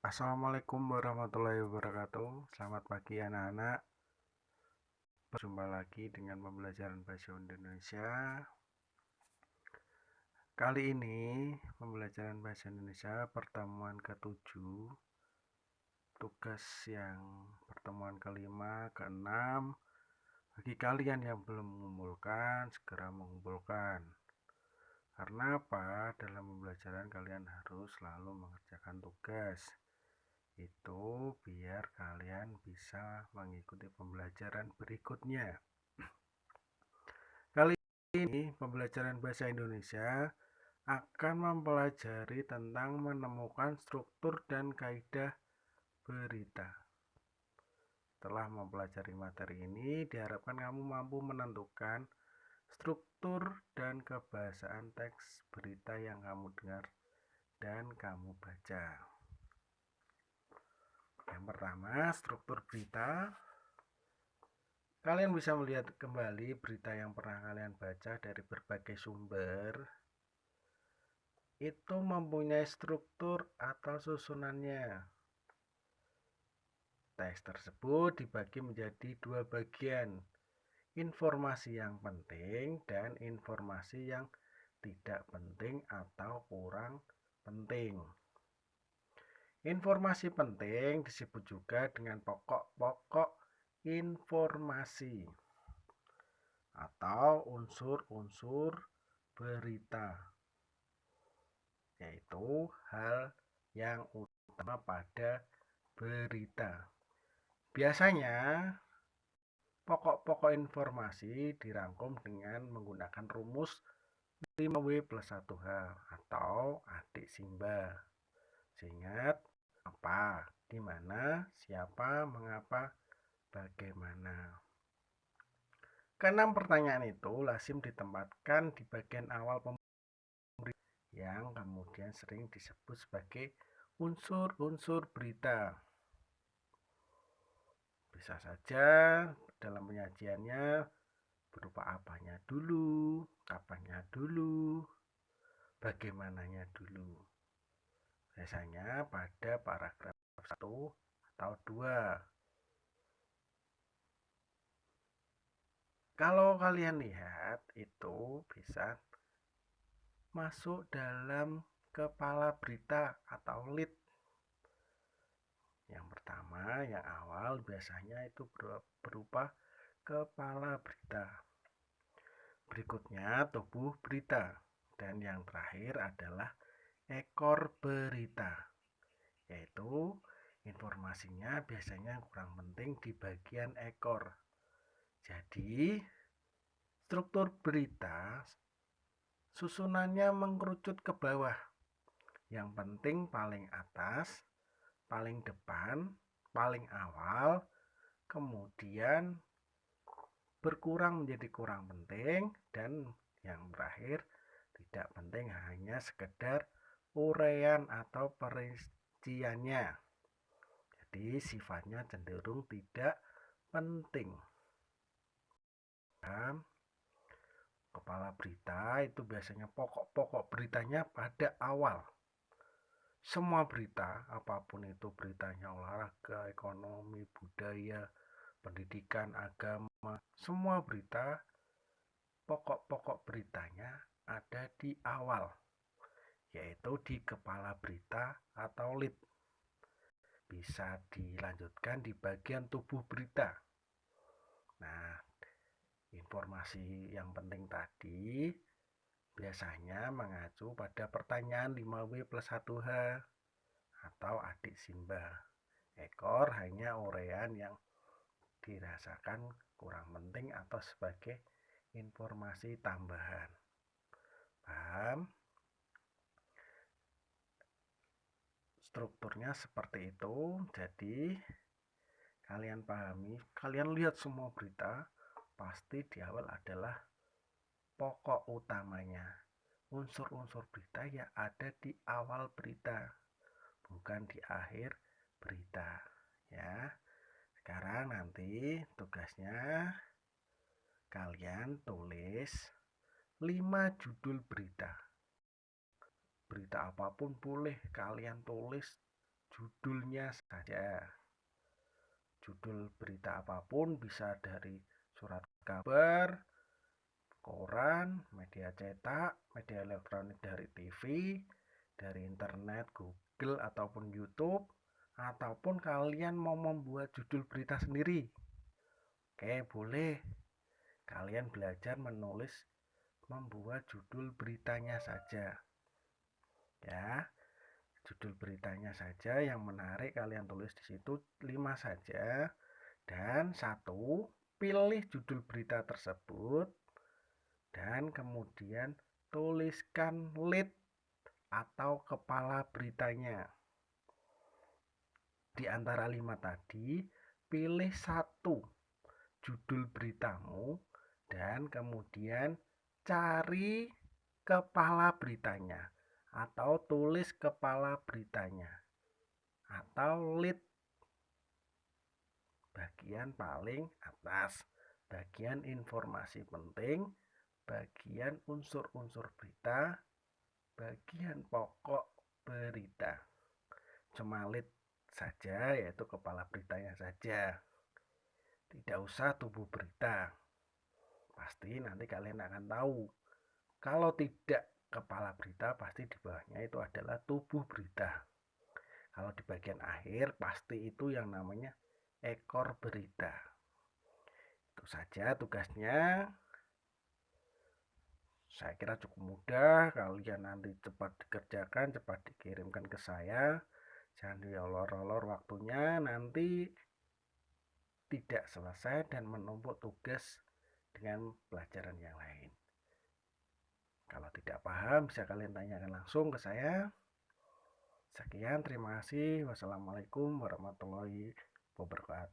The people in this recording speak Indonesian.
Assalamualaikum warahmatullahi wabarakatuh. Selamat pagi anak-anak. Berjumpa lagi dengan pembelajaran bahasa Indonesia. Kali ini pembelajaran bahasa Indonesia pertemuan ke-7. Tugas yang pertemuan kelima, ke-6. Bagi kalian yang belum mengumpulkan, segera mengumpulkan. Karena apa? Dalam pembelajaran kalian harus selalu mengerjakan tugas. Itu biar kalian bisa mengikuti pembelajaran berikutnya. Kali ini pembelajaran bahasa Indonesia akan mempelajari tentang menemukan struktur dan kaidah berita. Setelah mempelajari materi ini, diharapkan kamu mampu menentukan struktur dan kebahasaan teks berita yang kamu dengar dan kamu baca. Yang pertama, struktur berita. Kalian bisa melihat kembali berita yang pernah kalian baca dari berbagai sumber. Itu mempunyai struktur atau susunannya. Teks tersebut dibagi menjadi dua bagian. Informasi yang penting dan informasi yang tidak penting atau kurang penting. Informasi penting disebut juga dengan pokok-pokok informasi atau unsur-unsur berita, yaitu hal yang utama pada berita. Biasanya pokok-pokok informasi dirangkum dengan menggunakan rumus 5W+1H atau adik Simba. Ingat apa, di mana, siapa, mengapa, bagaimana. Keenam pertanyaan itu lazim ditempatkan di bagian awal yang kemudian sering disebut sebagai unsur-unsur berita. Bisa saja dalam penyajiannya berupa apanya dulu, kapannya dulu, bagaimananya dulu. Biasanya pada paragraf 1 atau 2. Kalau kalian lihat itu bisa masuk dalam kepala berita atau lead. Yang pertama, yang awal biasanya itu berupa kepala berita. Berikutnya tubuh berita. Dan yang terakhir adalah ekor berita. Yaitu informasinya biasanya kurang penting di bagian ekor. Jadi, struktur berita susunannya mengerucut ke bawah. Yang penting paling atas, paling depan, paling awal, kemudian berkurang menjadi kurang penting, dan yang terakhir tidak penting, hanya sekedar uraian atau perinciannya. Jadi sifatnya cenderung tidak penting. Kepala berita itu biasanya pokok-pokok beritanya pada awal. Semua berita, apapun itu beritanya, olahraga, ekonomi, budaya, pendidikan, agama, semua berita, pokok-pokok beritanya ada di awal, yaitu di kepala berita atau lead. Bisa dilanjutkan di bagian tubuh berita. Nah, informasi yang penting tadi biasanya mengacu pada pertanyaan 5W+1H atau adik Simba. Ekor hanya uraian yang dirasakan kurang penting atau sebagai informasi tambahan. Paham? Strukturnya seperti itu. Jadi kalian pahami, kalian lihat semua berita, pasti di awal adalah pokok utamanya. Unsur-unsur berita yang ada di awal berita, bukan di akhir berita. Ya. Sekarang nanti tugasnya kalian tulis 5 judul berita. Berita apapun boleh kalian tulis judulnya saja. Judul berita apapun bisa dari surat kabar, koran, media cetak, media elektronik dari TV, dari internet, Google, ataupun YouTube, ataupun kalian mau membuat judul berita sendiri. Oke, boleh. Kalian belajar menulis, membuat judul beritanya saja. Ya, judul beritanya saja yang menarik kalian tulis di situ 5 saja. Dan 1, pilih judul berita tersebut dan kemudian tuliskan lead atau kepala beritanya. Di antara 5 tadi, pilih 1 judul beritamu dan kemudian cari kepala beritanya atau tulis kepala beritanya atau lead bagian paling atas, bagian informasi penting, bagian unsur-unsur berita, bagian pokok berita. Cuma lead saja, yaitu kepala beritanya saja. Tidak usah tubuh berita. Pasti nanti kalian akan tahu. Kalau tidak kepala berita, pasti di bawahnya itu adalah tubuh berita. Kalau di bagian akhir, pasti itu yang namanya ekor berita. Itu saja tugasnya. Saya kira cukup mudah. Kalian nanti cepat dikerjakan, cepat dikirimkan ke saya. Jangan diolor-olor waktunya, nanti tidak selesai dan menumpuk tugas dengan pelajaran yang lain. Kalau tidak paham, bisa kalian tanyakan langsung ke saya. Sekian, terima kasih. Wassalamualaikum warahmatullahi wabarakatuh.